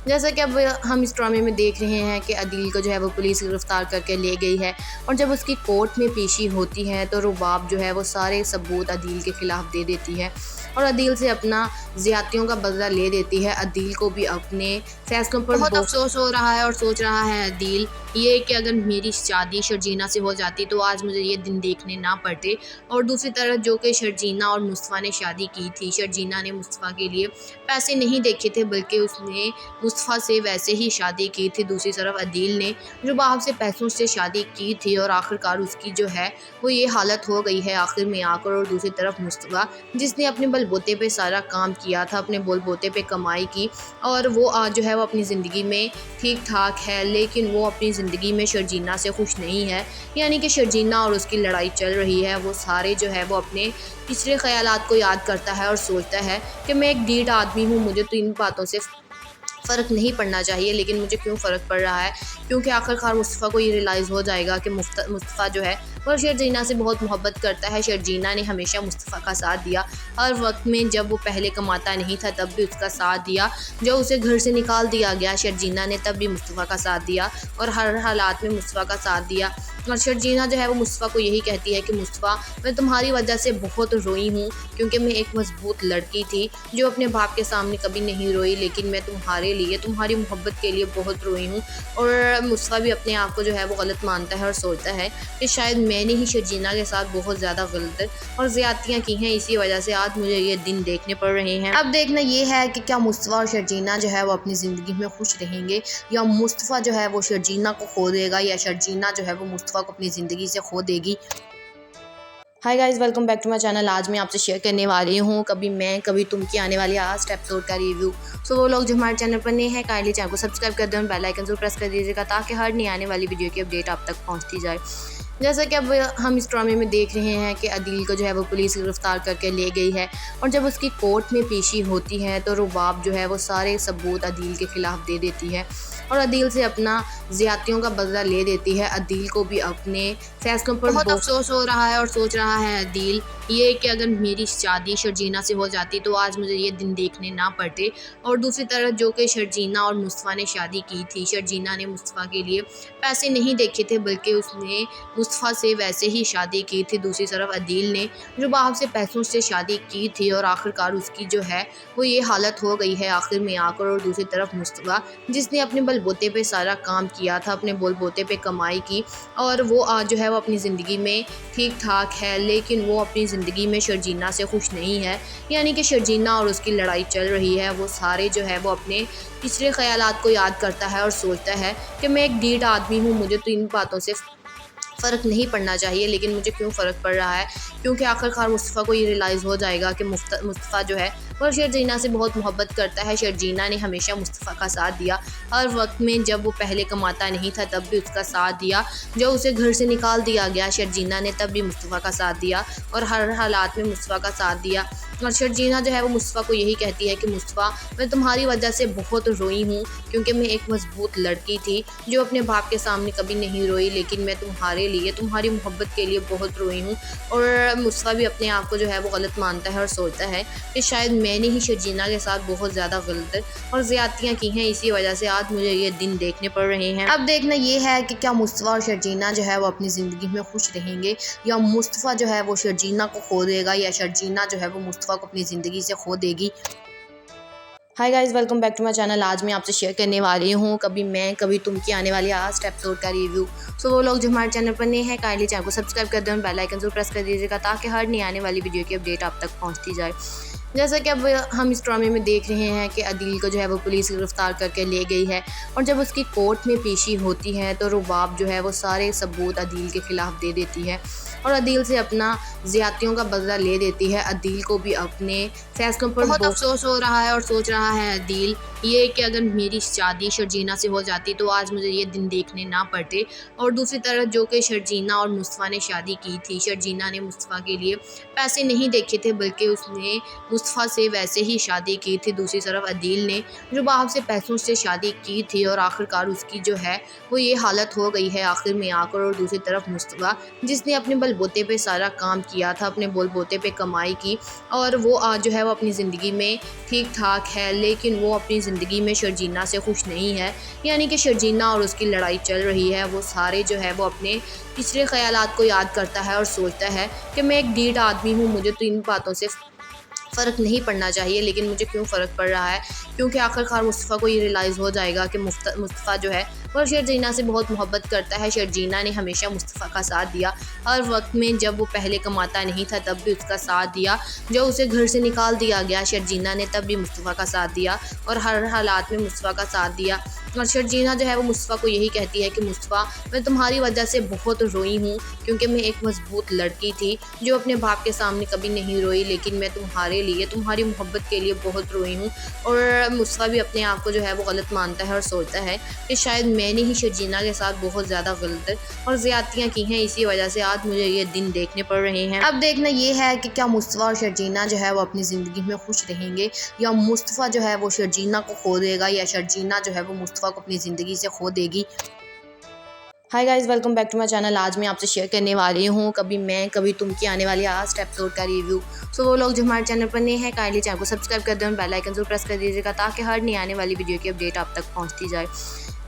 जैसा कि अब हम इस ड्रामे में देख रहे हैं कि अदील को जो है वो पुलिस गिरफ्तार करके ले गई है, और जब उसकी कोर्ट में पेशी होती है तो रुबाब जो है वो सारे सबूत अदील के ख़िलाफ़ दे देती है और अदील से अपना ज़्यादतियों का बदला ले देती है। अदील को भी अपने फैसलों पर बहुत अफसोस हो रहा है और सोच रहा है अदील ये कि अगर मेरी शादी शर्जीना से हो जाती तो आज मुझे ये दिन देखने ना पड़ते। और दूसरी तरफ जो कि शर्जीना और मुस्तफ़ा ने शादी की थी, शर्जीना ने मुस्तफ़ा के लिए पैसे नहीं देखे थे बल्कि उसने मुस्तफ़ा से वैसे ही शादी की थी। दूसरी तरफ अदील ने रुबाब से पैसों से शादी की थी और आखिरकार उसकी जो है वो ये हालत हो गई है आखिर में आकर। और दूसरी तरफ मुस्तफ़ा जिसने अपने बलबूते पे सारा काम किया था, अपने बलबूते पे कमाई की, और वो आज जो है वो अपनी ज़िंदगी में ठीक ठाक है, लेकिन वो अपनी ज़िंदगी में शर्जीना से खुश नहीं है। यानी कि शर्जीना और उसकी लड़ाई चल रही है। वो सारे जो है वो अपने पिछले ख़यालात को याद करता है और सोचता है कि मैं एक ढीठ आदमी हूँ, मुझे तो इन बातों से फ़र्क नहीं पड़ना चाहिए, लेकिन मुझे क्यों फ़र्क पड़ रहा है, क्योंकि आखिरकार मुस्तफ़ा को ये रियलाइज़ हो जाएगा कि मुस्तफ़ा जो है वो शर्जीना से बहुत मोहब्बत करता है। शर्जीना ने हमेशा मुस्तफ़ा का साथ दिया, हर वक्त में जब वो पहले कमाता नहीं था तब भी उसका साथ दिया, जब उसे घर से निकाल दिया गया शर्जीना ने तब भी मुस्तफ़ा का साथ दिया और हर हालात में मुस्तफ़ा का साथ दिया। और शर्जीना जो है वो मुस्तफ़ा को यही कहती है कि मुस्तफ़ा, मैं तुम्हारी वजह से बहुत रोई हूँ, क्योंकि मैं एक मजबूत लड़की थी जो अपने बाप के सामने कभी नहीं रोई, लेकिन मैं तुम्हारे लिए, तुम्हारी मोहब्बत के लिए बहुत रोई हूँ। और मुस्तफ़ा भी अपने आप को जो है वो गलत मानता है और सोचता है कि शायद मैंने ही शर्जीना के साथ बहुत ज़्यादा गलत और ज़्यादतियाँ की हैं, इसी वजह से आज मुझे ये दिन देखने पड़ रहे हैं। अब देखना ये है कि क्या मुस्तफ़ा और शर्जीना जो है वो अपनी ज़िंदगी में खुश रहेंगे, या मुस्तफ़ा जो है वो शर्जीना को खो देगा, या शर्जीना जो है वो मुस्तफ़ा को अपनी ज़िंदगी से खो देगी। Hi guys, welcome back to my channel. आज मैं आपसे शेयर करने वाली हूँ कभी मैं कभी तुम की आने वाली लास्ट एपिसोड का रिव्यू। सो वो लोग जो हमारे चैनल पर नए हैं, काइंडली चैनल को सब्सक्राइब कर दें और बेल आइकन जरूर प्रेस कर दीजिएगा ताकि हर नई आने वाली वीडियो की अपडेट आप तक पहुँचती जाए। जैसा कि अब हम इस ड्रामे में देख रहे हैं कि अदील को जो है वो पुलिस गिरफ्तार करके ले गई है, और जब उसकी कोर्ट में पेशी होती है तो रुबाब जो है वो सारे सबूत अदील के ख़िलाफ़ दे देती है और अदील से अपना ज़्यादतियों का बदला ले देती है। अदील को भी अपने फैसलों पर बहुत अफसोस हो रहा है और सोच रहा है अदील ये कि अगर मेरी शादी शर्जीना से हो जाती तो आज मुझे ये दिन देखने ना पड़ते। और दूसरी तरफ जो कि शर्जीना और मुस्तफ़ा ने शादी की थी, शर्जीना ने मुस्तफ़ा के लिए पैसे नहीं देखे थे बल्कि उसने मुस्तफ़ा से वैसे ही शादी की थी। दूसरी तरफ अदील ने जो बाप से पैसों से शादी की थी और आखिरकार उसकी जो है वो ये हालत हो गई है आखिर में आकर। और दूसरी तरफ मुस्तफ़ा जिसने अपने बलबूते पे सारा काम किया था, अपने बलबूते पे कमाई की और वो आज जो है वो अपनी ज़िंदगी में ठीक ठाक है, लेकिन वो अपनी ज़िंदगी में शर्जीना से खुश नहीं है। यानी कि शर्जीना और उसकी लड़ाई चल रही है। वो सारे जो है वो अपने पिछले ख़यालात को याद करता है और सोचता है कि मैं एक ढीठ आदमी हूँ, मुझे तो इन बातों से फ़र्क नहीं पड़ना चाहिए, लेकिन मुझे क्यों फ़र्क पड़ रहा है, क्योंकि आखिरकार मुस्तफ़ा को ये रियलाइज़ हो जाएगा कि मुस्तफ़ा जो है वो शर्जीना से बहुत मोहब्बत करता है। शर्जीना ने हमेशा मुस्तफ़ा का साथ दिया, हर वक्त में जब वो पहले कमाता नहीं था तब भी उसका साथ दिया, जब उसे घर से निकाल दिया गया शर्जीना ने तब भी मुस्तफ़ा का साथ दिया और हर हालात में मुस्तफ़ा का साथ दिया। और शर्जीना जो है वो मुस्तफ़ा को यही कहती है कि मुस्तफ़ा मैं तुम्हारी वजह से बहुत रोई हूँ, क्योंकि मैं एक मजबूत लड़की थी जो अपने बाप के सामने कभी नहीं रोई, लेकिन मैं तुम्हारे लिए, तुम्हारी मोहब्बत के लिए बहुत रोई हूँ। और मुस्तफ़ा भी अपने आप को जो है वो गलत मानता है और सोचता है कि शायद मैंने ही शर्जीना के साथ बहुत ज़्यादा गलत और ज़्यादतियाँ की हैं, इसी वजह से आज मुझे ये दिन देखने पड़ रहे हैं। अब देखना ये है कि क्या मुस्तफ़ा और शर्जीना जो है वो अपनी ज़िंदगी में खुश रहेंगे या मुस्तफ़ा जो है वो शर्जीना को खो देगा या शर्जीना जो है वो मुस्तफ़ा को अपनी ज़िंदगी से खो देगी। Hi guys, welcome back to my channel. आज मैं आपसे शेयर करने वाली हूँ कभी मैं कभी तुम की आने वाली लास्ट एपिसोड का रिव्यू। सो वो लोग जो हमारे चैनल पर नए हैं काइंडली चैनल को सब्सक्राइब कर दें और बेल आइकन जरूर प्रेस कर दीजिएगा ताकि हर नई आने वाली वीडियो की अपडेट आप तक पहुँचती जाए। जैसा कि अब हम इस ड्रामे में देख रहे हैं कि अदील को जो है वो पुलिस गिरफ्तार करके ले गई है और जब उसकी कोर्ट में पेशी होती है तो रुबाब जो है वो सारे सबूत अदील के ख़िलाफ़ दे देती है और अदील से अपना ज़्यादतियों का बदला ले देती है। अदील को भी अपने फैसलों पर बहुत अफसोस हो रहा है और सोच रहा है अदील ये कि अगर मेरी शादी शर्जीना से हो जाती तो आज मुझे ये दिन देखने ना पड़ते। और दूसरी तरफ जो कि शर्जीना और मुस्तफ़ा ने शादी की थी, शर्जीना ने मुस्तफ़ा के लिए पैसे नहीं देखे थे बल्कि उसने मुस्तफ़ा से वैसे ही शादी की थी। दूसरी तरफ अदील ने जो बाप से पैसों से शादी की थी और आखिरकार उसकी जो है वो ये हालत हो गई है आखिर में आकर। और दूसरी तरफ मुस्तफ़ा जिसने अपने बलबूते पे सारा काम किया था, अपने बलबूते पे कमाई की और वो आज जो है वो अपनी ज़िंदगी में ठीक ठाक है, लेकिन वो अपनी ज़िंदगी में शर्जीना से खुश नहीं है। यानी कि शर्जीना और उसकी लड़ाई चल रही है। वो सारे जो है वो अपने पिछले ख़यालात को याद करता है और सोचता है कि मैं एक ढीठ आदमी हूँ, मुझे तो इन बातों से फ़र्क नहीं पड़ना चाहिए, लेकिन मुझे क्यों फ़र्क पड़ रहा है, क्योंकि आखिरकार मुस्तफ़ा को ये रियलाइज़ हो जाएगा कि मुस्तफ़ा जो है वो शर्जीना से बहुत मोहब्बत करता है। शर्जीना ने हमेशा मुस्तफ़ा का साथ दिया, हर वक्त में जब वो पहले कमाता नहीं था तब भी उसका साथ दिया, जब उसे घर से निकाल दिया गया शर्जीना ने तब भी मुस्तफ़ा का साथ दिया और हर हालात में मुस्तफ़ा का साथ दिया। और शर्जीना जो है वो मुस्तफ़ा को यही कहती है कि मुस्तफ़ा मैं तुम्हारी वजह से बहुत रोई हूँ, क्योंकि मैं एक मजबूत लड़की थी जो अपने बाप के सामने कभी नहीं रोई, लेकिन मैं तुम्हारे लिए, तुम्हारी मोहब्बत के लिए बहुत रोई हूँ। और मुस्तफ़ा भी अपने आप को जो है वो गलत मानता है और सोचता है कि शायद मैंने ही शर्जीना के साथ बहुत ज़्यादा गलत और ज़्यादतियाँ की हैं, इसी वजह से आज मुझे ये दिन देखने पड़ रहे हैं। अब देखना ये है कि क्या मुस्तफ़ा और शर्जीना जो है वो अपनी ज़िंदगी में खुश रहेंगे या मुस्तफ़ा जो है वो शर्जीना को खो देगा या शर्जीना जो है वो मुस्तफ़ा को अपनी ज़िंदगी से खो देगी। Hi guys, welcome back to my channel. आज मैं आपसे शेयर करने वाली हूँ कभी मैं कभी तुम की आने वाली लास्ट एपिसोड का रिव्यू। सो वो लोग जो हमारे चैनल पर नए हैं काइंडली चैनल को सब्सक्राइब कर दें और बेल आइकन जरूर प्रेस कर दीजिएगा ताकि हर नई आने वाली वीडियो की अपडेट आप तक पहुँचती जाए।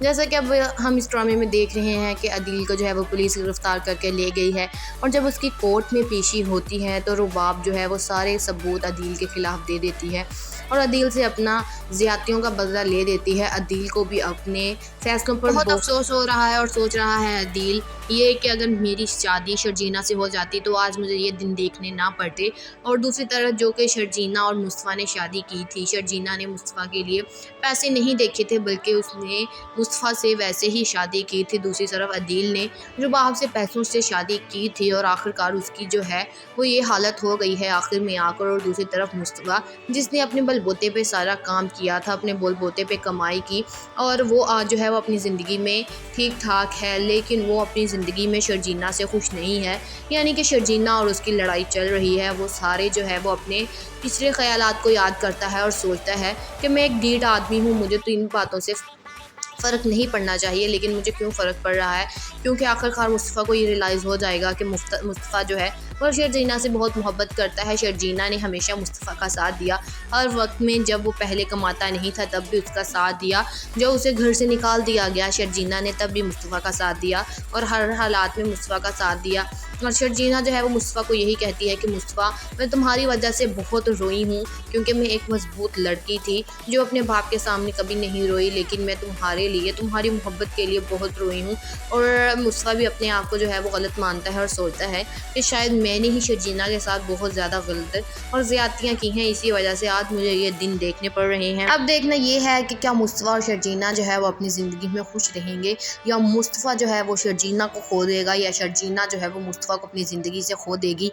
जैसा कि अब हम इस ड्रामे में देख रहे हैं कि अदील को जो है वो पुलिस गिरफ्तार करके ले गई है और जब उसकी कोर्ट में पेशी होती है तो रुबाब जो है वो सारे सबूत अदील के ख़िलाफ़ दे देती है और अदील से अपना ज़्यादतियों का बदला ले देती है। अदील को भी अपने फैसलों पर बहुत अफसोस हो रहा है और सोच रहा है अदील ये कि अगर मेरी शादी शर्जीना से हो जाती तो आज मुझे ये दिन देखने ना पड़ते। और दूसरी तरफ जो कि शर्जीना और मुस्तफ़ा ने शादी की थी, शर्जीना ने मुस्तफ़ा के लिए पैसे नहीं देखे थे बल्कि उसने मुस्तफ़ा से वैसे ही शादी की थी। दूसरी तरफ अदील ने जो बाप से पैसों से शादी की थी और आखिरकार उसकी जो है वो ये हालत हो गई है आखिर में आकर। और दूसरी तरफ मुस्तफ़ा जिसने अपने बलबूते पे सारा काम किया था, अपने बलबूते पे कमाई की और वो आज जो है वो अपनी ज़िंदगी में ठीक ठाक है, लेकिन वो अपनी ज़िंदगी में शर्जीना से खुश नहीं है। यानी कि शर्जीना और उसकी लड़ाई चल रही है। वो सारे जो है वो अपने पिछले ख़यालात को याद करता है और सोचता है कि मैं एक ढीठ आदमी हूँ, मुझे तो इन बातों से फ़र्क नहीं पड़ना चाहिए, लेकिन मुझे क्यों फ़र्क पड़ रहा है, क्योंकि आखिरकार मुस्तफ़ा को ये रियलाइज़ हो जाएगा कि मुस्तफ़ा जो है वो शर्जीना से बहुत मोहब्बत करता है। शर्जीना ने हमेशा मुस्तफ़ा का साथ दिया, हर वक्त में जब वो पहले कमाता नहीं था तब भी उसका साथ दिया, जब उसे घर से निकाल दिया गया शर्जीना ने तब भी मुस्तफ़ा का साथ दिया और हर हालात में मुस्तफ़ा का साथ दिया। और शर्जीना जो है वो मुस्तफ़ा को यही कहती है कि मुस्तफ़ा, मैं तुम्हारी वजह से बहुत रोई हूँ, क्योंकि मैं एक मजबूत लड़की थी जो अपने बाप के सामने कभी नहीं रोई, लेकिन मैं तुम्हारे लिए, तुम्हारी मोहब्बत के लिए बहुत रोई हूँ। और मुस्तफ़ा भी अपने आप को जो है वो गलत मानता है और सोचता है कि शायद मैंने ही शर्जीना के साथ बहुत ज़्यादा गलत और ज़्यादतियाँ की हैं, इसी वजह से आज मुझे ये दिन देखने पड़ रहे हैं। अब देखना ये है कि क्या मुस्तफ़ा और शर्जीना जो है वो अपनी ज़िंदगी में खुश रहेंगे, या मुस्तफ़ा जो है वो शर्जीना को खो देगा, या शर्जीना जो है वो मुस्तफ़ा को अपनी ज़िंदगी से खो देगी।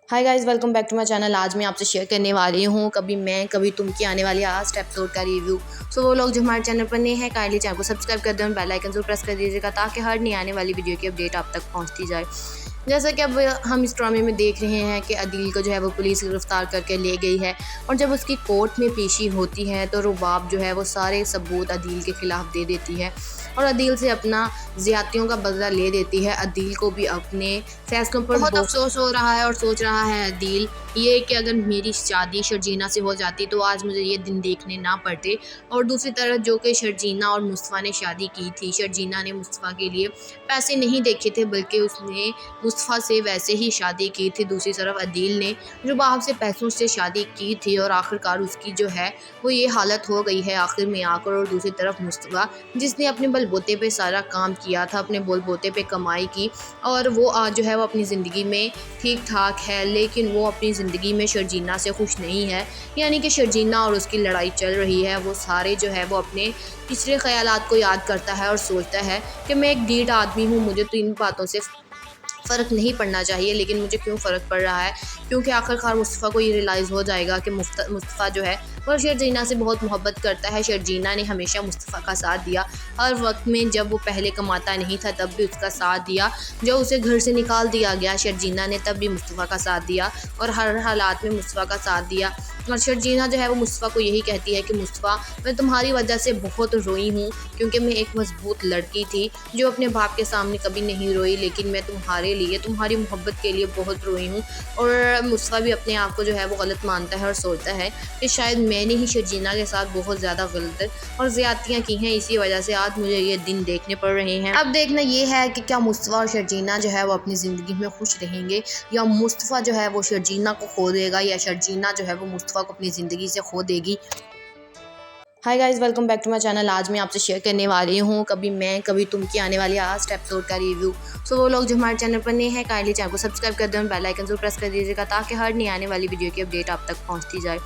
Hi guys, welcome back to my channel. आज मैं आपसे शेयर करने वाली हूँ कभी मैं कभी तुम की आने वाली लास्ट एपिसोड का रिव्यू। सो वो लोग जो हमारे चैनल पर नए हैं काइंडली चैनल को सब्सक्राइब कर दें और बेल आइकन जरूर प्रेस कर दीजिएगा, ताकि हर नई आने वाली वीडियो की अपडेट आप तक पहुँचती जाए। जैसा कि अब हम इस ड्रामे में देख रहे हैं कि अदील को जो है वो पुलिस गिरफ्तार करके ले गई है, और जब उसकी कोर्ट में पेशी होती है तो रुबाब जो है वो सारे सबूत अदील के ख़िलाफ़ दे देती है और अदील से अपना ज़्यादतियों का बदला ले देती है। अदील को भी अपने फैसलों पर बहुत अफसोस हो रहा है और सोच रहा है अदील ये कि अगर मेरी शादी शर्जीना से हो जाती तो आज मुझे ये दिन देखने ना पड़ते। और दूसरी तरफ जो कि शर्जीना और मुस्तफ़ा ने शादी की थी, शर्जीना ने मुस्तफ़ा के लिए पैसे नहीं देखे थे, बल्कि उसने मुस्तफ़ा से वैसे ही शादी की थी। दूसरी तरफ अदील ने रुबाब से पैसों से शादी की थी और आखिरकार उसकी जो है वो ये हालत हो गई है आखिर में आकर। और दूसरी तरफ मुस्तफ़ा, जिसने अपने बलबूते पे सारा काम किया था, अपने बलबूते पे कमाई की, और वो आज जो है वो अपनी ज़िंदगी में ठीक ठाक है, लेकिन वो अपनी ज़िंदगी में शर्जीना से खुश नहीं है। यानी कि शर्जीना और उसकी लड़ाई चल रही है। वो सारे जो है वो अपने पिछले ख़यालात को याद करता है और सोचता है कि मैं एक ढीठ आदमी हूँ, मुझे तो इन बातों से फ़र्क नहीं पड़ना चाहिए, लेकिन मुझे क्यों फ़र्क पड़ रहा है, क्योंकि आखिरकार मुस्तफ़ा को ये रियलाइज़ हो जाएगा कि मुस्तफ़ा जो है वो शर्जीना से बहुत मोहब्बत करता है। शर्जीना ने हमेशा मुस्तफ़ा का साथ दिया, हर वक्त में जब वो पहले कमाता नहीं था तब भी उसका साथ दिया, जब उसे घर से निकाल दिया गया शर्जीना ने तब भी मुस्तफ़ा का साथ दिया और हर हालात में मुस्तफ़ा का साथ दिया। और शर्जीना जो है वो मुस्तफ़ा को यही कहती है कि मुस्तफ़ा, मैं तुम्हारी वजह से बहुत रोई हूँ, क्योंकि मैं एक मजबूत लड़की थी जो अपने बाप के सामने कभी नहीं रोई, लेकिन मैं तुम्हारे लिए, तुम्हारी मोहब्बत के लिए बहुत रोई हूँ। और मुस्तफ़ा भी अपने आप को जो है वो गलत मानता है और सोचता है कि शायद मैंने ही शर्जीना के साथ बहुत ज़्यादा गलत और ज़्यादतियाँ की हैं, इसी वजह से आज मुझे ये दिन देखने पड़ रहे हैं। अब देखना ये है कि क्या मुस्तफ़ा और शर्जीना जो है वो अपनी ज़िंदगी में खुश रहेंगे, या मुस्तफ़ा जो है वो शर्जीना को खो देगा, या शर्जीना जो है वो मुस्तफ़ा को अपनी ज़िंदगी से खो देगी। Hi guys, welcome back to my channel. आज मैं आपसे शेयर करने वाली हूँ कभी मैं कभी तुम की आने वाली लास्ट एपिसोड का रिव्यू। सो वो लोग जो हमारे चैनल पर नए हैं काइंडली चैनल को सब्सक्राइब कर दें और बेल आइकन जरूर प्रेस कर दीजिएगा, ताकि हर नई आने वाली वीडियो की अपडेट आप तक पहुँचती जाए।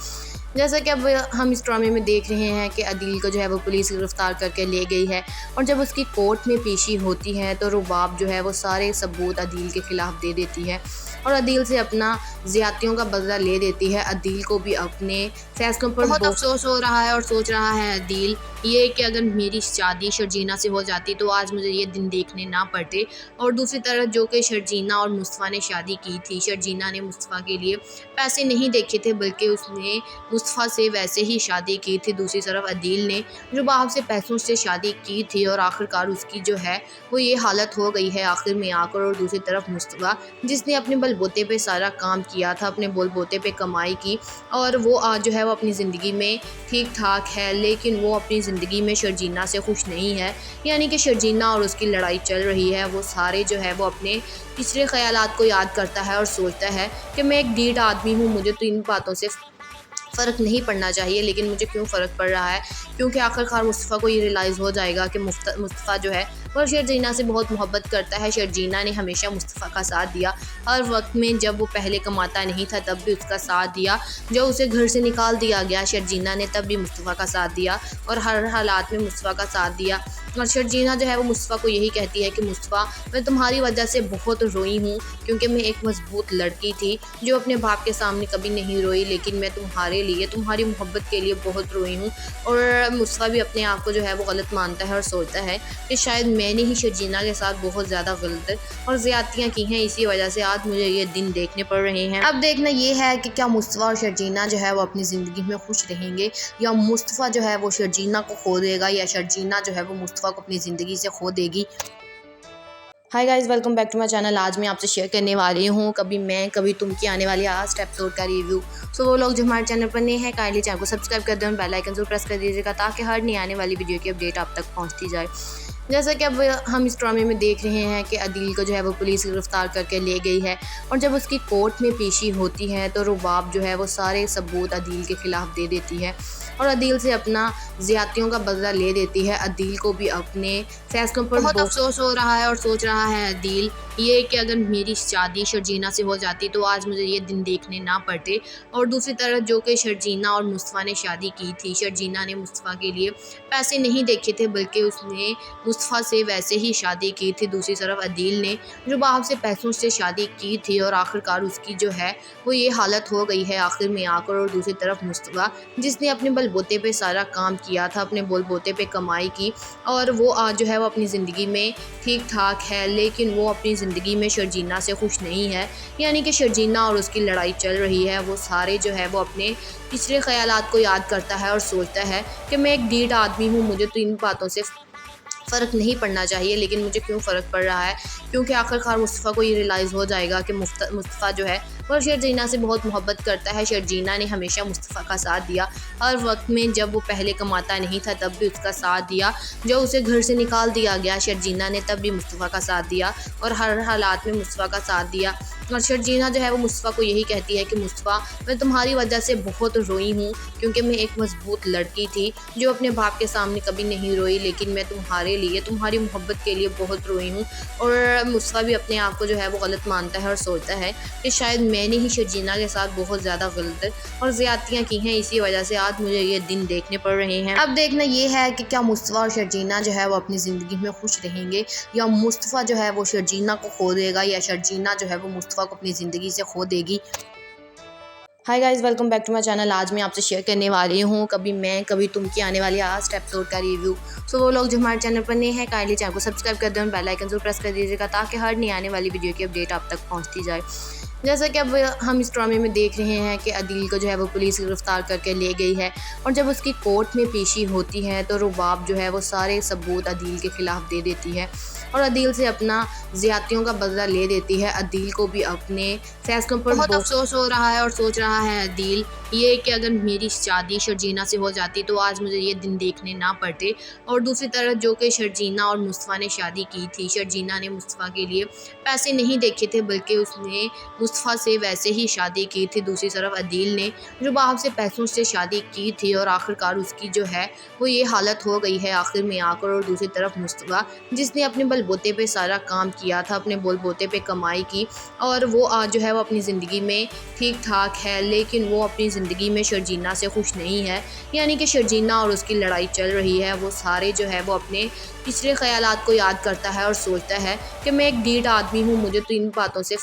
जैसा कि अब हम इस ड्रामे में देख रहे हैं कि अदील को जो है वो पुलिस गिरफ्तार करके ले गई है, और जब उसकी कोर्ट में पेशी होती है तो रुबाब जो है वो सारे सबूत अदील के ख़िलाफ़ दे देती है और अदील से अपना ज़्यादतियों का बदला ले देती है। अदील को भी अपने फैसलों पर बहुत अफसोस हो रहा है और सोच रहा है अदील ये कि अगर मेरी शादी शर्जीना से हो जाती तो आज मुझे ये दिन देखने ना पड़ते। और दूसरी तरफ जो कि शर्जीना और मुस्तफ़ा ने शादी की थी, शर्जीना ने मुस्तफ़ा के लिए पैसे नहीं देखे थे, बल्कि उसने मुस्तफ़ा से वैसे ही शादी की थी। दूसरी तरफ अदील ने रुबाब से पैसों से शादी की थी और आखिरकार उसकी जो है वो ये हालत हो गई है आखिर में आकर। और दूसरी तरफ मुस्तफ़ा, जिसने अपने बलबूते पे सारा काम किया था, अपने बलबूते पे कमाई की, और वो आज जो है वो अपनी ज़िंदगी में ठीक ठाक है, लेकिन वो अपनी ज़िंदगी में शर्जीना से खुश नहीं है। यानी कि शर्जीना और उसकी लड़ाई चल रही है। वो सारे जो है वो अपने पिछले ख़यालात को याद करता है और सोचता है कि मैं एक ढीठ आदमी हूँ, मुझे तो इन बातों से फ़र्क नहीं पड़ना चाहिए, लेकिन मुझे क्यों फ़र्क पड़ रहा है, क्योंकि आखिरकार मुस्तफ़ा को ये रियलाइज़ हो जाएगा कि मुस्तफ़ा जो है वो शर्जीना से बहुत मोहब्बत करता है। शर्जीना ने हमेशा मुस्तफ़ा का साथ दिया, हर वक्त में जब वो पहले कमाता नहीं था तब भी उसका साथ दिया, जब उसे घर से निकाल दिया गया शर्जीना ने तब भी मुस्तफ़ा का साथ दिया और हर हालात में मुस्तफ़ा का साथ दिया। और शर्जीना जो है वो मुस्तफ़ा को यही कहती है कि मुस्तफ़ा, मैं तुम्हारी वजह से बहुत रोई हूँ, क्योंकि मैं एक मजबूत लड़की थी जो अपने बाप के सामने कभी नहीं रोई, लेकिन मैं तुम्हारे लिए, तुम्हारी मोहब्बत के लिए बहुत रोई हूँ। और मुस्तफ़ा भी अपने आप को जो है वो गलत मानता है और सोचता है कि शायद मैंने ही शर्जीना के साथ बहुत ज़्यादा गलत और ज़्यादतियाँ की हैं, इसी वजह से आज मुझे ये दिन देखने पड़ रहे हैं। अब देखना ये है कि क्या मुस्तफ़ा और शर्जीना जो है वो अपनी ज़िंदगी में खुश रहेंगे, या मुस्तफ़ा जो है वो शर्जीना को खो देगा, या शर्जीना जो है वो मुस्तफ़ा को अपनी ज़िंदगी से खो देगी। Hi guys, welcome back to my channel. आज मैं आपसे शेयर करने वाली हूँ कभी मैं कभी तुम की आने वाली लास्ट एपिसोड का रिव्यू। सो वो लोग जो हमारे चैनल पर नए हैं, काइंडली चैनल को सब्सक्राइब कर दें और बेल आइकन जरूर प्रेस कर दीजिएगा ताकि हर नई आने वाली वीडियो की अपडेट आप तक पहुँचती जाए। जैसा कि अब हम इस ड्रामे में देख रहे हैं कि अदील को जो है वो पुलिस गिरफ्तार करके ले गई है, और जब उसकी कोर्ट में पेशी होती है तो रुबाब जो है वो सारे सबूत अदील के ख़िलाफ़ दे देती है और अदील से अपना ज़्यादतियों का बदला ले देती है। अदील को भी अपने फैसलों पर बहुत अफसोस हो रहा है और सोच रहा है अदील ये कि अगर मेरी शादी शर्जीना से हो जाती तो आज मुझे ये दिन देखने ना पड़ते। और दूसरी तरफ जो कि शर्जीना और मुस्तफ़ा ने शादी की थी, शर्जीना ने मुस्तफ़ा के लिए पैसे नहीं देखे थे, बल्कि उसने मुस्तफ़ा से वैसे ही शादी की थी। दूसरी तरफ अदील ने रुबाब से पैसों से शादी की थी और आखिरकार उसकी जो है वो ये हालत हो गई है आखिर में आकर। और दूसरी तरफ मुस्तफ़ा, जिसने अपने बलबूते पे सारा काम किया था, अपने बलबूते पे कमाई की, और वो आज जो है वो अपनी ज़िंदगी में ठीक ठाक है, लेकिन वो अपनी ज़िंदगी में शर्जीना से खुश नहीं है। यानी कि शर्जीना और उसकी लड़ाई चल रही है। वो सारे जो है वो अपने पिछले ख़यालात को याद करता है और सोचता है कि मैं एक ढीठ आदमी हूँ, मुझे तो इन बातों से फ़र्क नहीं पड़ना चाहिए, लेकिन मुझे क्यों फ़र्क पड़ रहा है, क्योंकि आखिरकार मुस्तफ़ा को ये रियलाइज़ हो जाएगा कि मुस्तफ़ा जो है वो शर्जीना से बहुत मोहब्बत करता है। शर्जीना ने हमेशा मुस्तफ़ा का साथ दिया, हर वक्त में जब वो पहले कमाता नहीं था तब भी उसका साथ दिया, जब उसे घर से निकाल दिया गया शर्जीना ने तब भी मुस्तफ़ा का साथ दिया और हर हालात में मुस्तफ़ा का साथ दिया। और शर्जीना जो है वो मुस्तफ़ा को यही कहती है कि मुस्तफ़ा, मैं तुम्हारी वजह से बहुत रोई हूँ, क्योंकि मैं एक मजबूत लड़की थी जो अपने बाप के सामने कभी नहीं रोई, लेकिन मैं तुम्हारे लिए, तुम्हारी मोहब्बत के लिए बहुत रोई हूँ। और मुस्तफ़ा भी अपने आप को जो है वो गलत मानता है और सोचता है कि शायद मैंने ही शर्जीना के साथ बहुत ज़्यादा गलत और ज़्यादतियाँ की हैं, इसी वजह से आज मुझे ये दिन देखने पड़ रहे हैं। अब देखना ये है कि क्या मुस्तफ़ा और शर्जीना जो है वो अपनी ज़िंदगी में खुश रहेंगे, या मुस्तफ़ा जो है वो शर्जीना को खो देगा, या शर्जीना जो है वो मुस्तफ़ा को अपनी ज़िंदगी से खो देगी। Hi guys, welcome back to my channel. आज मैं आपसे शेयर करने वाली हूँ कभी मैं कभी तुम की आने वाली लास्ट एपिसोड का रिव्यू। सो वो लोग जो हमारे चैनल पर नए हैं, काइंडली चैनल को सब्सक्राइब कर दें और बेल आइकन जरूर प्रेस कर दीजिएगा ताकि हर नई आने वाली वीडियो की अपडेट आप तक पहुँचती जाए। जैसा कि अब हम इस ड्रामे में देख रहे हैं कि अदील को जो है वो पुलिस गिरफ्तार करके ले गई है, और जब उसकी कोर्ट में पेशी होती है तो रुबाब जो है वो सारे सबूत अदील के ख़िलाफ़ दे देती है और अदील से अपना ज़्यादतियों का बदला ले देती है। अदील को भी अपने फैसलों पर बहुत अफसोस हो रहा है और सोच रहा है अदील ये कि अगर मेरी शादी शर्जीना से हो जाती तो आज मुझे ये दिन देखने ना पड़ते। और दूसरी तरफ जो कि शर्जीना और मुस्तफ़ा ने शादी की थी, शर्जीना ने मुस्तफ़ा के लिए पैसे नहीं देखे थे, बल्कि उसने मुस्तफ़ा से वैसे ही शादी की थी। दूसरी तरफ अदील ने रुबाब से पैसों से शादी की थी और आखिरकार उसकी जो है वो ये हालत हो गई है आखिर में आकर। और दूसरी तरफ मुस्तफ़ा, जिसने अपने बलबूते पे सारा काम किया था, अपने बलबूते पे कमाई की, और वो आज जो है वो अपनी ज़िंदगी में ठीक ठाक है, लेकिन वो अपनी ज़िंदगी में शर्जीना से खुश नहीं है। यानी कि शर्जीना और उसकी लड़ाई चल रही है। वो सारे जो है वो अपने पिछले ख़यालात को याद करता है और सोचता है कि मैं एक ढीठ आदमी हूँ, मुझे तो इन बातों से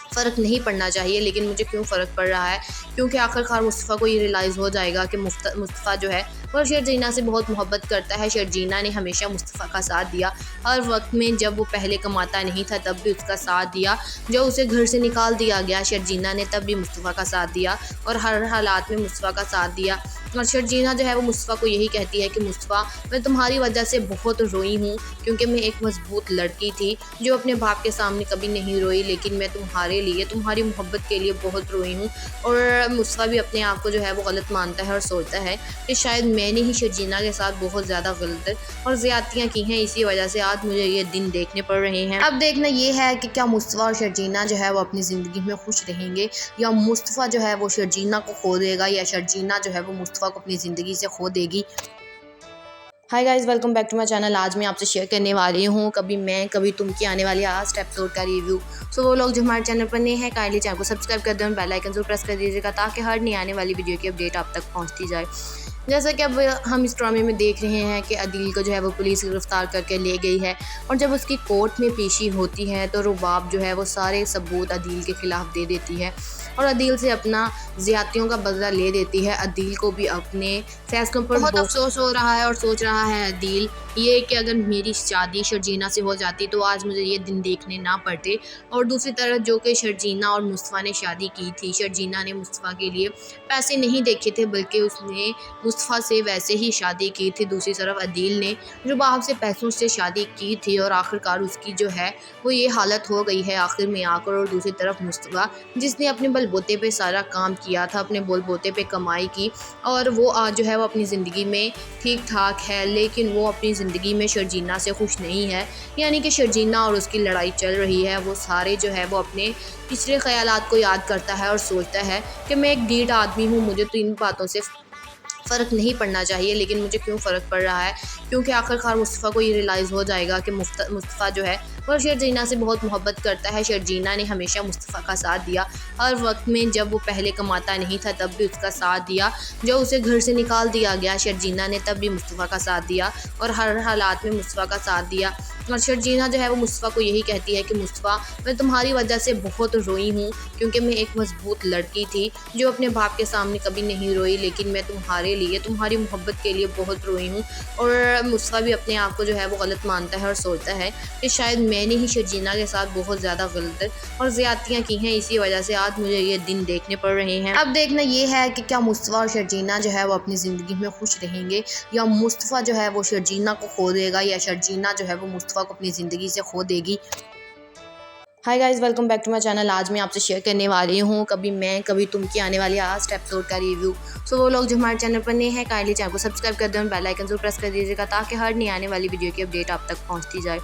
फ़र्क नहीं पड़ना चाहिए, लेकिन मुझे क्यों फ़र्क पड़ रहा है, क्योंकि आखिरकार मुस्तफ़ा को ये रियलाइज़ हो जाएगा कि मुस्तफ़ा जो है वो शर्जीना से बहुत मोहब्बत करता है। शर्जीना ने हमेशा मुस्तफ़ा का साथ दिया, हर वक्त में जब वो पहले कमाता नहीं था तब भी उसका साथ दिया, जब उसे घर से निकाल दिया गया शर्जीना ने तब भी मुस्तफ़ा का साथ दिया और हर हालात में मुस्तफ़ा का साथ दिया। और शर्जीना जो है वो मुस्तफ़ा को यही कहती है कि मुस्तफ़ा, मैं तुम्हारी वजह से बहुत रोई हूँ, क्योंकि मैं एक मजबूत लड़की थी जो अपने बाप के सामने कभी नहीं रोई, लेकिन मैं तुम्हारे लिए, तुम्हारी मोहब्बत के लिए बहुत रोई हूँ। और मुस्तफ़ा भी अपने आप को जो है वो गलत मानता है और सोचता है कि शायद मैंने ही शर्जीना के साथ बहुत ज़्यादा गलत और ज़्यादतियाँ की हैं, इसी वजह से आज मुझे ये दिन देखने पड़ रहे हैं। अब देखना ये है कि क्या मुस्तफ़ा और शर्जीना जो है वो अपनी ज़िंदगी में खुश रहेंगे, या मुस्तफ़ा जो है वो शर्जीना को खो देगा, या शर्जीना जो है वो मुस्तफ़ा को अपनी ज़िंदगी से खो देगी। Hi guys, welcome back to my channel. आज मैं आपसे शेयर करने वाली हूँ कभी मैं कभी तुम की आने वाली लास्ट एपिसोड का रिव्यू। सो वो लोग जो हमारे चैनल पर नए हैं काइंडली चैनल को सब्सक्राइब कर दें और बेल आइकन जरूर प्रेस कर दीजिएगा ताकि हर नई आने वाली वीडियो की अपडेट आप तक पहुँचती जाए। जैसा कि अब हम इस ड्रामे में देख रहे हैं कि अदील को जो है वो पुलिस गिरफ्तार करके ले गई है और जब उसकी कोर्ट में पेशी होती है तो रुबाब जो है वो सारे सबूत अदील के ख़िलाफ़ दे देती है और अदील से अपना ज़्यादतियों का बदला ले देती है। अदील को भी अपने फैसलों पर बहुत अफसोस हो रहा है और सोच रहा है अदील ये कि अगर मेरी शादी शर्जीना से हो जाती तो आज मुझे ये दिन देखने ना पड़ते। और दूसरी तरफ जो कि शर्जीना और मुस्तफ़ा ने शादी की थी, शर्जीना ने मुस्तफ़ा के लिए पैसे नहीं देखे थे बल्कि उसने मुस्तफ़ा से वैसे ही शादी की थी। दूसरी तरफ अदील ने रुबाब से पैसों से शादी की थी और आखिरकार उसकी जो है वो ये हालत हो गई है आखिर में आकर। और दूसरी तरफ मुस्तफ़ा जिसने अपने बलबूते पे सारा काम किया था, अपने बलबूते पे कमाई की और वो आज जो है वो अपनी ज़िंदगी में ठीक ठाक है, लेकिन वो अपनी ज़िंदगी में शर्जीना से खुश नहीं है। यानी कि शर्जीना और उसकी लड़ाई चल रही है। वो सारे जो है वो अपने पिछले ख़यालात को याद करता है और सोचता है कि मैं एक ढीठ आदमी हूँ, मुझे तो इन बातों से फ़र्क नहीं पड़ना चाहिए, लेकिन मुझे क्यों फ़र्क पड़ रहा है क्योंकि आखिरकार मुस्तफ़ा को ये रियलाइज़ हो जाएगा कि मुस्तफ़ा जो है वो शर्जीना से बहुत मोहब्बत करता है। शर्जीना ने हमेशा मुस्तफ़ा का साथ दिया, हर वक्त में जब वो पहले कमाता नहीं था तब भी उसका साथ दिया, जब उसे घर से निकाल दिया गया शर्जीना ने तब भी मुस्तफ़ा का साथ दिया और हर हालात में मुस्तफ़ा का साथ दिया। और शर्जीना जो है वो मुस्तफ़ा को यही कहती है कि मुस्तफ़ा मैं तुम्हारी वजह से बहुत रोई हूँ क्योंकि मैं एक मजबूत लड़की थी जो अपने बाप के सामने कभी नहीं रोई, लेकिन मैं तुम्हारे लिए तुम्हारी मोहब्बत के लिए बहुत रोई हूँ। और मुस्तफ़ा भी अपने आप को जो है वो गलत मानता है और सोचता है कि शायद मैंने ही शर्जीना के साथ बहुत ज़्यादा गलत और ज़्यादतियाँ की हैं, इसी वजह से आज मुझे ये दिन देखने पड़ रहे हैं। अब देखना ये है कि क्या मुस्तफ़ा और शर्जीना जो है वो अपनी ज़िंदगी में खुश रहेंगे या मुस्तफ़ा जो है वो शर्जीना को खो देगा या शर्जीना जो है वो मुस्तफ़ा को अपनी ज़िंदगी से खो देगी। Hi guys, welcome back to my channel. आज मैं आपसे शेयर करने वाली हूँ कभी मैं कभी तुम की आने वाली लास्ट एपिसोड का रिव्यू। सो वो लोग जो हमारे चैनल पर नए हैं काइंडली चैनल को सब्सक्राइब कर दें और बेल आइकन जरूर प्रेस कर दीजिएगा ताकि हर नई आने वाली वीडियो की अपडेट आप तक पहुँचती जाए।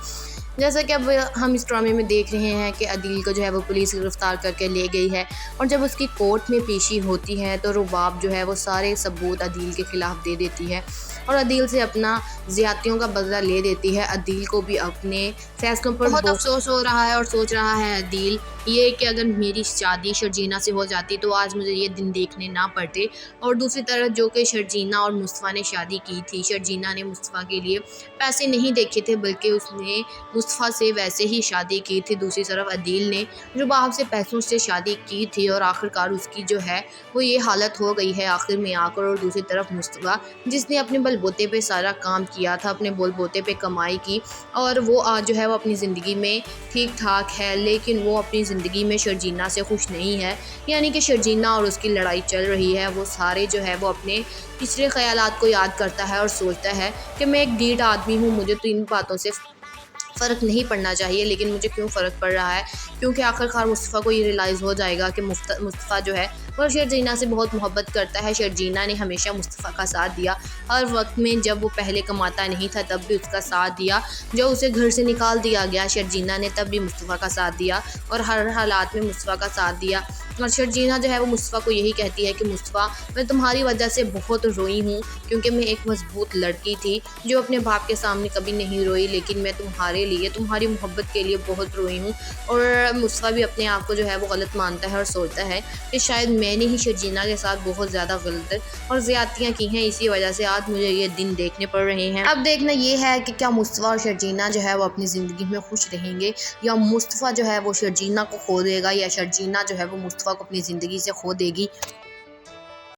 जैसा कि अब हम इस ड्रामे में देख रहे हैं कि अदील को जो है वो पुलिस गिरफ्तार करके ले गई है और जब उसकी कोर्ट में पेशी होती है तो रुबाब जो है वो सारे सबूत अदील के ख़िलाफ़ दे देती है और अदील से अपना ज़्यादतियों का बदला ले देती है। अदील को भी अपने फैसलों पर बहुत अफसोस हो रहा है और सोच रहा है अदील ये कि अगर मेरी शादी शर्जीना से हो जाती तो आज मुझे ये दिन देखने ना पड़ते। और दूसरी तरफ जो कि शर्जीना और मुस्तफ़ा ने शादी की थी, शर्जीना ने मुस्तफ़ा के लिए पैसे नहीं देखे थे बल्कि उसने मुस्तफ़ा से वैसे ही शादी की थी। दूसरी तरफ अदील ने रुबाब से पैसों से शादी की थी और आखिरकार उसकी जो है वो ये हालत हो गई है आखिर में आकर। और दूसरी तरफ मुस्तफ़ा जिसने अपने बलबूते पे सारा काम किया था, अपने बलबूते पे कमाई की और वो आज जो है वो अपनी ज़िंदगी में ठीक ठाक है, लेकिन वो अपनी ज़िंदगी में शर्जीना से खुश नहीं है। यानी कि शर्जीना और उसकी लड़ाई चल रही है। वो सारे जो है वो अपने पिछले ख़यालात को याद करता है और सोचता है कि मैं एक ढीठ आदमी हूँ, मुझे तो इन बातों से फ़र्क नहीं पड़ना चाहिए, लेकिन मुझे क्यों फ़र्क पड़ रहा है क्योंकि आखिरकार मुस्तफ़ा को ये रियलाइज़ हो जाएगा कि मुस्तफ़ा जो है वो शर्जीना से बहुत मोहब्बत करता है। शर्जीना ने हमेशा मुस्तफ़ा का साथ दिया, हर वक्त में जब वो पहले कमाता नहीं था तब भी उसका साथ दिया, जब उसे घर से निकाल दिया गया शर्जीना ने तब भी मुस्तफ़ा का साथ दिया और हर हालात में मुस्तफ़ा का साथ दिया। और शर्जीना जो है वो मुस्तफ़ा को यही कहती है कि मुस्तफ़ा मैं तुम्हारी वजह से बहुत रोई हूँ क्योंकि मैं एक मजबूत लड़की थी जो अपने बाप के सामने कभी नहीं रोई, लेकिन मैं तुम्हारे लिए तुम्हारी मोहब्बत के लिए बहुत रोई हूँ। और मुस्तफ़ा भी अपने आप को जो है वो गलत मानता है और सोचता है कि शायद मैंने ही शर्जीना के साथ बहुत ज़्यादा गलत और ज़्यादतियाँ की हैं, इसी वजह से आज मुझे ये दिन देखने पड़ रहे हैं। अब देखना ये है कि क्या मुस्तफ़ा और शर्जीना जो है वो अपनी ज़िंदगी में खुश रहेंगे या मुस्तफ़ा जो है वो शर्जीना को खो देगा या शर्जीना जो है वो मुस्तफ़ा को अपनी ज़िंदगी से खो देगी।